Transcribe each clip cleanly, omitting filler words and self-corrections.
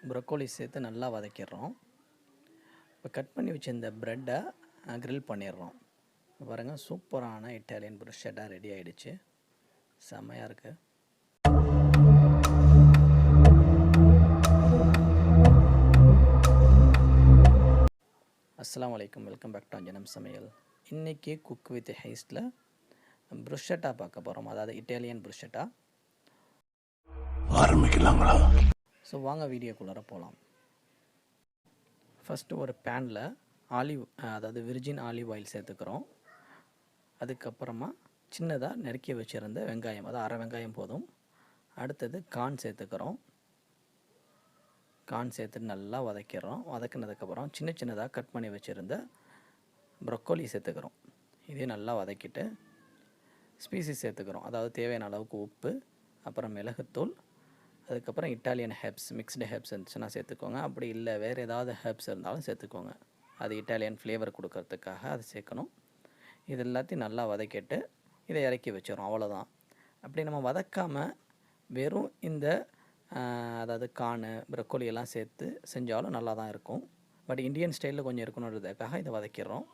Broccoli சேர்த்து நல்லா வதக்கிடுறோம். இப்போ கட் பண்ணி வச்சிருந்த ப்ரெட்டை க்ரில் பண்ணிடுறோம். பாருங்கள், சூப்பரான இட்டாலியன் ப்ருஷெட்டா ரெடி ஆகிடுச்சு. செம்மையாக இருக்குது. அஸ்ஸலாமு அலைக்கும், வெல்கம் பேக் டு அஞ்சனம் சமையல். இன்றைக்கி குக் வித் ஹைஸ்ட்டில் ப்ருஷெட்டா பார்க்க போகிறோம், அதாவது இட்டாலியன் ப்ருஷெட்டா. ஆரம்பிக்கலாங்களா? ஸோ வாங்க வீடியோக்குள்ளார போகலாம். ஃபஸ்ட்டு ஒரு பேனில் அதாவது விர்ஜின் ஆலிவ் ஆயில் சேர்த்துக்கிறோம். அதுக்கப்புறமா சின்னதாக நறுக்கி வச்சுருந்த வெங்காயம், அதாவது அரை வெங்காயம் போதும். அடுத்தது கார்ன் சேர்த்துக்கிறோம். கார்ன் சேர்த்துட்டு நல்லா வதக்கிடுறோம். வதக்கினதுக்கப்புறம் சின்ன சின்னதாக கட் பண்ணி வச்சுருந்த ப்ரொக்கோலி சேர்த்துக்கிறோம். இதையும் நல்லா வதக்கிட்டு ஸ்பீசிஸ் சேர்த்துக்கிறோம். அதாவது தேவையான அளவுக்கு உப்பு, அப்புறம் மிளகுத்தூள், அதுக்கப்புறம் இட்டாலியன் ஹெர்ப்ஸ், மிக்ஸ்டு ஹெர்ப்ஸ் இருந்துச்சுன்னா சேர்த்துக்கோங்க. அப்படி இல்லை வேறு ஏதாவது ஹெர்ப்ஸ் இருந்தாலும் சேர்த்துக்கோங்க. அது இட்டாலியன் ஃப்ளேவர் கொடுக்கறதுக்காக அது சேர்க்கணும். இது எல்லாத்தையும் நல்லா வதக்கிட்டு இதை இறக்கி வச்சிடறோம். அவ்வளோதான். அப்படி நம்ம வதக்காமல் வெறும் இந்த அதாவது கார்னு ப்ரொக்கோலி எல்லாம் சேர்த்து செஞ்சாலும் நல்லா தான் இருக்கும். பட் இந்தியன் ஸ்டைலில் கொஞ்சம் இருக்கணுன்றதுக்காக இதை வதக்கிடுறோம்.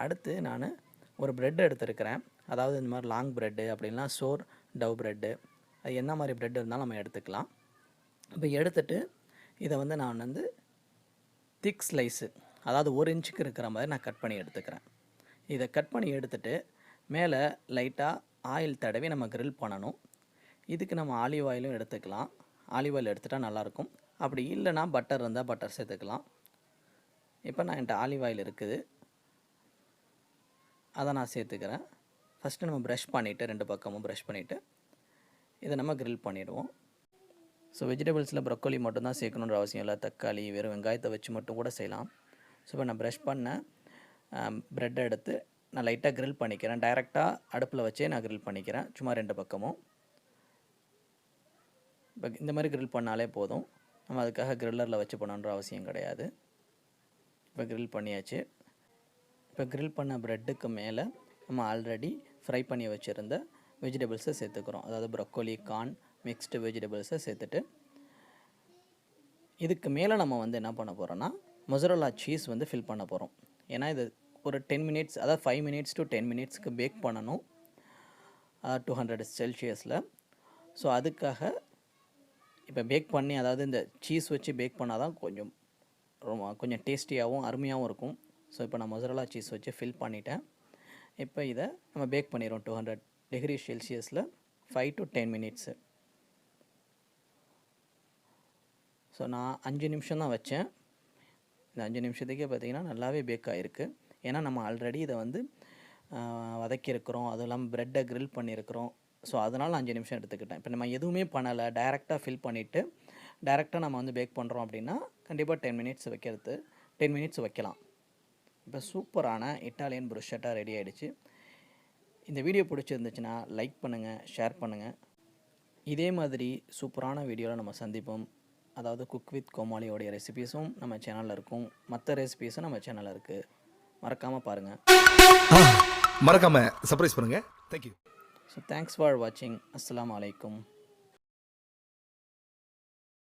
அடுத்து நான் ஒரு ப்ரெட் எடுத்துருக்கிறேன். அதாவது இந்த மாதிரி லாங் ப்ரெட்டு அப்படின்னா சோர் டவ் ப்ரெட்டு, அது என்ன மாதிரி ப்ரெட் இருந்தாலும் நம்ம எடுத்துக்கலாம். இப்போ எடுத்துகிட்டு இதை நான் திக் ஸ்லைஸு, அதாவது 1 இன்ச்சுக்கு இருக்கிற மாதிரி நான் கட் பண்ணி எடுத்துக்கிறேன். இதை கட் பண்ணி எடுத்துகிட்டு மேலே லைட்டாக ஆயில் தடவி நம்ம க்ரில் பண்ணணும். இதுக்கு நம்ம ஆலிவ் ஆயிலும் எடுத்துக்கலாம். ஆலிவ் ஆயில் எடுத்துகிட்டா நல்லாயிருக்கும். அப்படி இல்லைனா பட்டர் இருந்தால் பட்டர் சேர்த்துக்கலாம். இப்போ நான் என்கிட்ட ஆலிவ் ஆயில் இருக்குது, அதை நான் சேர்த்துக்கிறேன். ஃபஸ்ட்டு நம்ம ப்ரஷ் பண்ணிவிட்டு 2 பக்கமும் ப்ரஷ் பண்ணிவிட்டு இதை நம்ம க்ரில் பண்ணிவிடுவோம். ஸோ வெஜிடபிள்ஸில் ப்ரொக்கோலி மட்டும்தான் சேர்க்கணுன்ற அவசியம் இல்லை. தக்காளி, வெறும் வெங்காயத்தை வச்சு மட்டும் கூட செய்யலாம். ஸோ இப்போ நான் ப்ரஷ் பண்ண ப்ரெட்டை எடுத்து நான் லைட்டாக க்ரில் பண்ணிக்கிறேன். டைரெக்டாக அடுப்பில் வச்சே நான் க்ரில் பண்ணிக்கிறேன், சும்மா 2 பக்கமும். இப்போ இந்த மாதிரி க்ரில் பண்ணாலே போதும். நம்ம அதுக்காக க்ரில்லரில் வச்சு பண்ணணுன்ற அவசியம் கிடையாது. இப்போ க்ரில் பண்ணியாச்சு. இப்போ க்ரில் பண்ண ப்ரெட்டுக்கு மேலே நம்ம ஆல்ரெடி ஃப்ரை பண்ணி வச்சுருந்த வெஜிடபிள்ஸை சேர்த்துக்கிறோம். அதாவது ப்ரொக்கோலி, கார்ன், மிக்ஸ்டு வெஜிடபிள்ஸை சேர்த்துட்டு இதுக்கு மேலே நம்ம என்ன பண்ண போகிறோன்னா மொசரல்லா சீஸ் ஃபில் பண்ண போகிறோம். ஏன்னா இது ஒரு 10 மினிட்ஸ், அதாவது 5 மினிட்ஸ் to 10 மினிட்ஸ்க்கு பேக் பண்ணணும் 200 செல்சியஸில். ஸோ அதுக்காக இப்போ பேக் பண்ணி, அதாவது இந்த சீஸ் வச்சு பேக் பண்ணால் தான் கொஞ்சம் டேஸ்டியாகவும் அருமையாகவும் இருக்கும். ஸோ இப்போ நான் மொசரல்லா சீஸ் வச்சு ஃபில் பண்ணிட்டேன். இப்போ இதை நம்ம பேக் பண்ணிடுவோம் 200 டிகிரி செல்சியஸில் 5 to 10 மினிட்ஸு. ஸோ நான் 5 நிமிஷம் தான் வச்சேன். இந்த 5 நிமிஷத்துக்கே பார்த்திங்கன்னா நல்லாவே பேக் ஆகிருக்கு. ஏன்னா நம்ம ஆல்ரெடி இதை வதக்கியிருக்கிறோம், அதுவும் இல்லாமல் ப்ரெட்டை க்ரில் பண்ணியிருக்கிறோம். ஸோ அதனால் 5 நிமிஷம் எடுத்துக்கிட்டேன். இப்போ நம்ம எதுவுமே பண்ணலை, டைரெக்டாக ஃபில் பண்ணிவிட்டு டைரெக்டாக நம்ம பேக் பண்ணுறோம் அப்படின்னா கண்டிப்பாக 10 மினிட்ஸ் வைக்கலாம். இப்போ சூப்பரான இட்டாலியன் ப்ருஷெட்டா ரெடி ஆகிடுச்சு. இந்த வீடியோ பிடிச்சிருந்துச்சுன்னா லைக் பண்ணுங்கள், ஷேர் பண்ணுங்கள். இதே மாதிரி சூப்பரான வீடியோவில் நம்ம சந்திப்போம். அதாவது குக் வித் கோமாளியோடைய ரெசிபீஸும் நம்ம சேனலில் இருக்கும், மற்ற ரெசிபீஸும் நம்ம சேனலில் இருக்குது. மறக்காமல் பாருங்கள், மறக்காமல் சர்ப்ரைஸ் பண்ணுங்கள். தேங்க்யூ. ஸோ தேங்க்ஸ் ஃபார் வாட்சிங். அஸ்ஸலாமு அலைக்கும்.